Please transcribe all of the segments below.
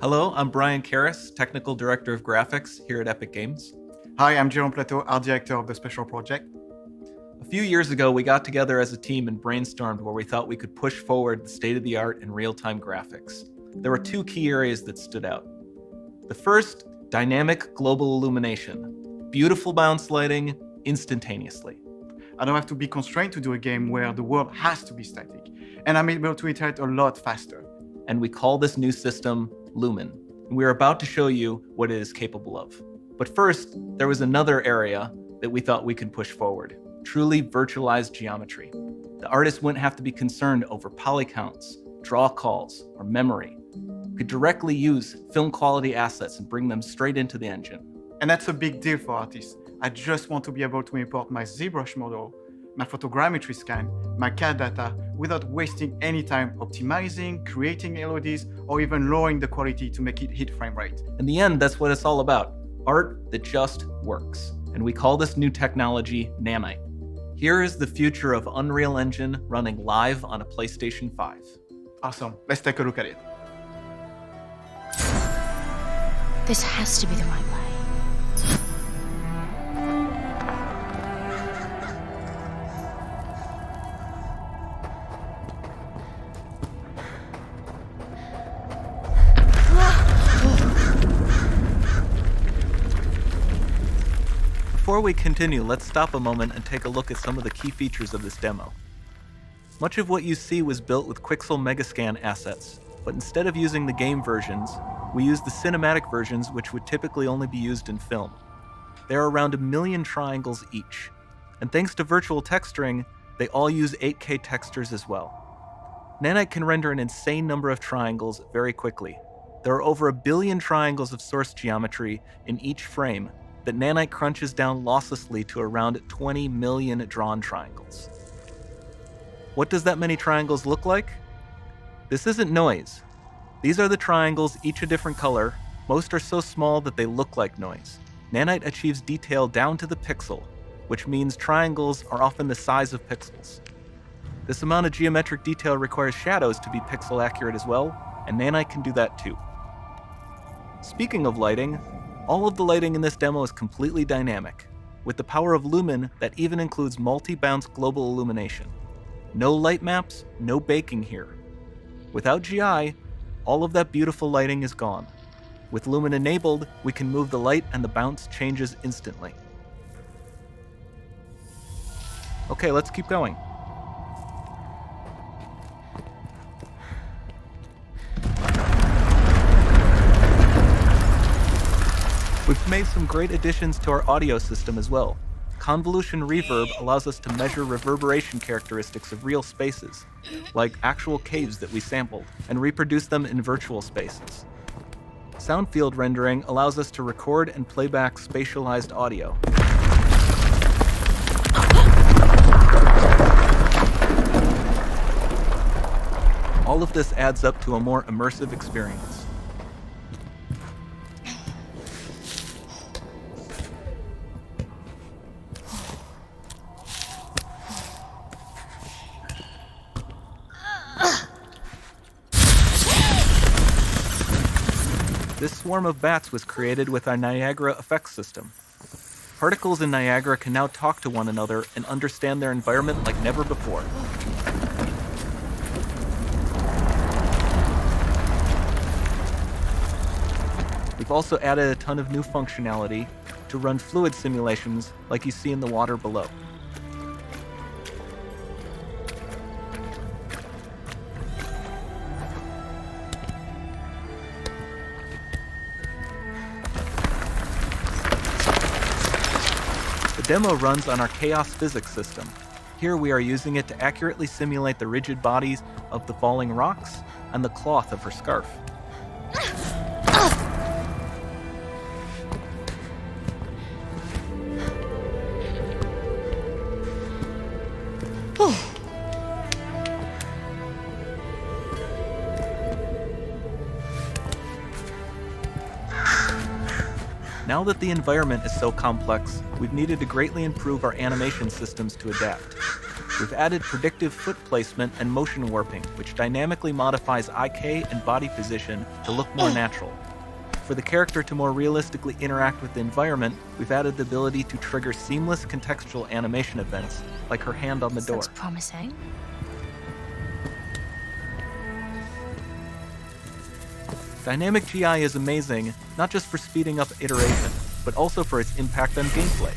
Hello, I'm Brian Karras, Technical Director of Graphics here at Epic Games. Hi, I'm Jerome Plateau, Art Director of the Special Project. A few years ago, we got together as a team and brainstormed where we thought we could push forward the state-of-the-art in real-time graphics. There were two key areas that stood out. The first, dynamic global illumination. Beautiful bounce lighting, instantaneously. I don't have to be constrained to do a game where the world has to be static, and I'm able to iterate a lot faster. And we call this new system Lumen. And we're about to show you what it is capable of. But first, there was another area that we thought we could push forward. Truly virtualized geometry. The artist wouldn't have to be concerned over poly counts, draw calls, or memory. We could directly use film quality assets and bring them straight into the engine. And that's a big deal for artists. I just want to be able to import my ZBrush model, my photogrammetry scan, my CAD data, without wasting any time optimizing, creating LODs, or even lowering the quality to make it hit frame rate. In the end, that's what it's all about. Art that just works. And we call this new technology Nanite. Here is the future of Unreal Engine running live on a PlayStation 5. Awesome, let's take a look at it. This has to be the right way. Before we continue, let's stop a moment and take a look at some of the key features of this demo. Much of what you see was built with Quixel Megascan assets, but instead of using the game versions, we used the cinematic versions, which would typically only be used in film. There are around 1 million triangles each, and thanks to virtual texturing, they all use 8K textures as well. Nanite can render an insane number of triangles very quickly. There are over 1 billion triangles of source geometry in each frame that Nanite crunches down losslessly to around 20 million drawn triangles. What does that many triangles look like? This isn't noise. These are the triangles, each a different color. Most are so small that they look like noise. Nanite achieves detail down to the pixel, which means triangles are often the size of pixels. This amount of geometric detail requires shadows to be pixel accurate as well, and Nanite can do that too. Speaking of lighting, all of the lighting in this demo is completely dynamic, with the power of Lumen that even includes multi-bounce global illumination. No light maps, no baking here. Without GI, all of that beautiful lighting is gone. With Lumen enabled, we can move the light and the bounce changes instantly. Okay, let's keep going. We've made some great additions to our audio system as well. Convolution Reverb allows us to measure reverberation characteristics of real spaces, like actual caves that we sampled, and reproduce them in virtual spaces. Sound field rendering allows us to record and playback spatialized audio. All of this adds up to a more immersive experience. This swarm of bats was created with our Niagara effects system. Particles in Niagara can now talk to one another and understand their environment like never before. We've also added a ton of new functionality to run fluid simulations like you see in the water below. The demo runs on our chaos physics system. Here we are using it to accurately simulate the rigid bodies of the falling rocks and the cloth of her scarf. Now that the environment is so complex, we've needed to greatly improve our animation systems to adapt. We've added predictive foot placement and motion warping, which dynamically modifies IK and body position to look more natural. For the character to more realistically interact with the environment, we've added the ability to trigger seamless contextual animation events, like her hand on the door. Looks promising. Dynamic GI is amazing, not just for speeding up iteration, but also for its impact on gameplay.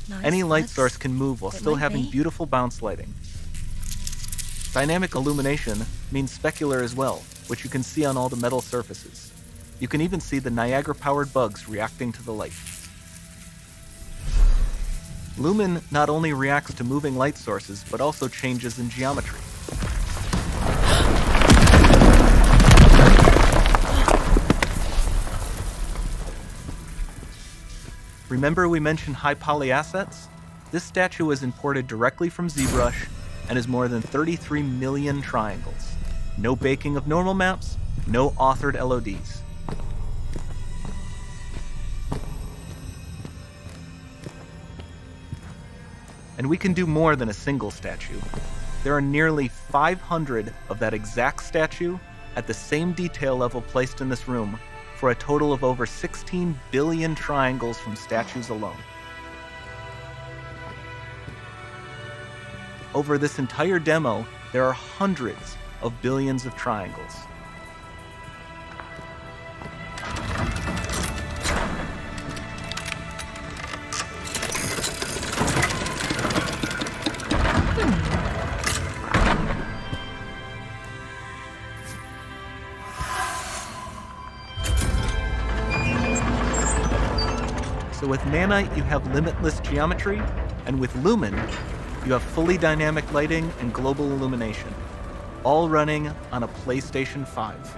Nice Any light looks. source can move while It still might having be. beautiful bounce lighting. Dynamic illumination means specular as well, which you can see on all the metal surfaces. You can even see the Niagara-powered bugs reacting to the light. Lumen not only reacts to moving light sources, but also changes in geometry. Remember we mentioned high poly assets? This statue was imported directly from ZBrush and is more than 33 million triangles. No baking of normal maps, no authored LODs. And we can do more than a single statue. There are nearly 500 of that exact statue at the same detail level placed in this room, for a total of over 16 billion triangles from statues alone. Over this entire demo, there are hundreds of billions of triangles. So with Nanite, you have limitless geometry, and with Lumen, you have fully dynamic lighting and global illumination, all running on a PlayStation 5.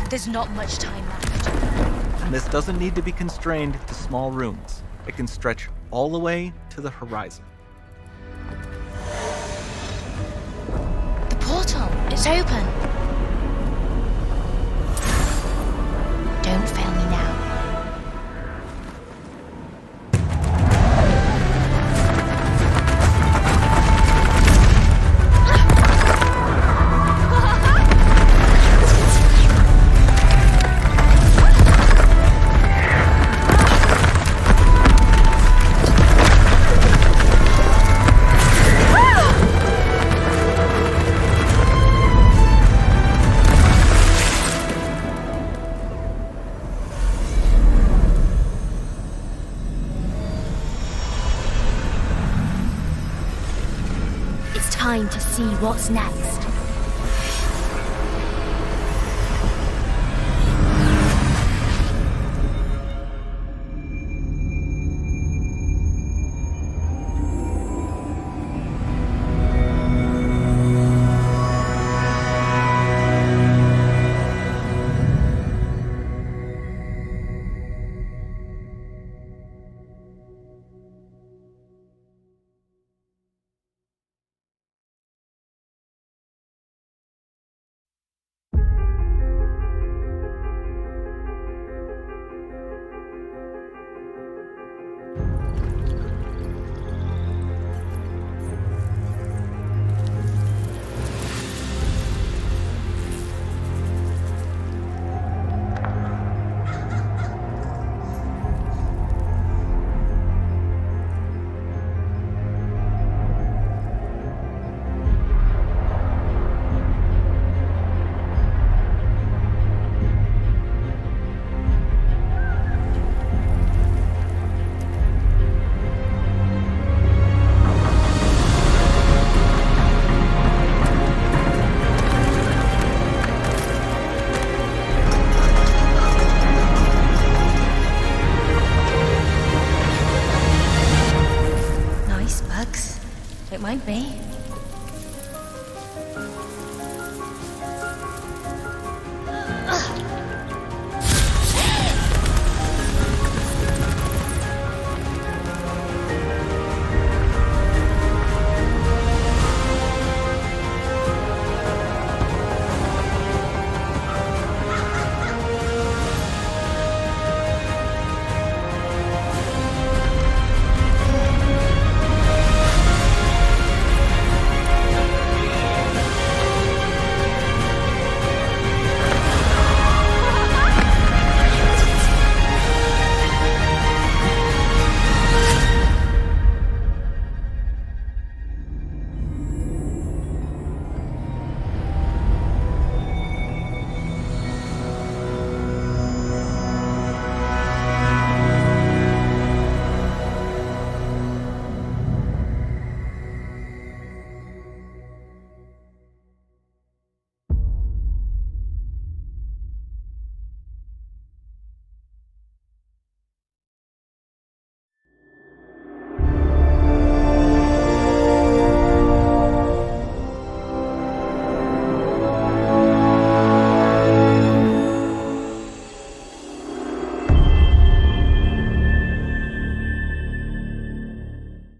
There's not much time left. And this doesn't need to be constrained to small rooms. It can stretch all the way to the horizon. The portal, it's open. Don't fail me now. It's time to see what's next.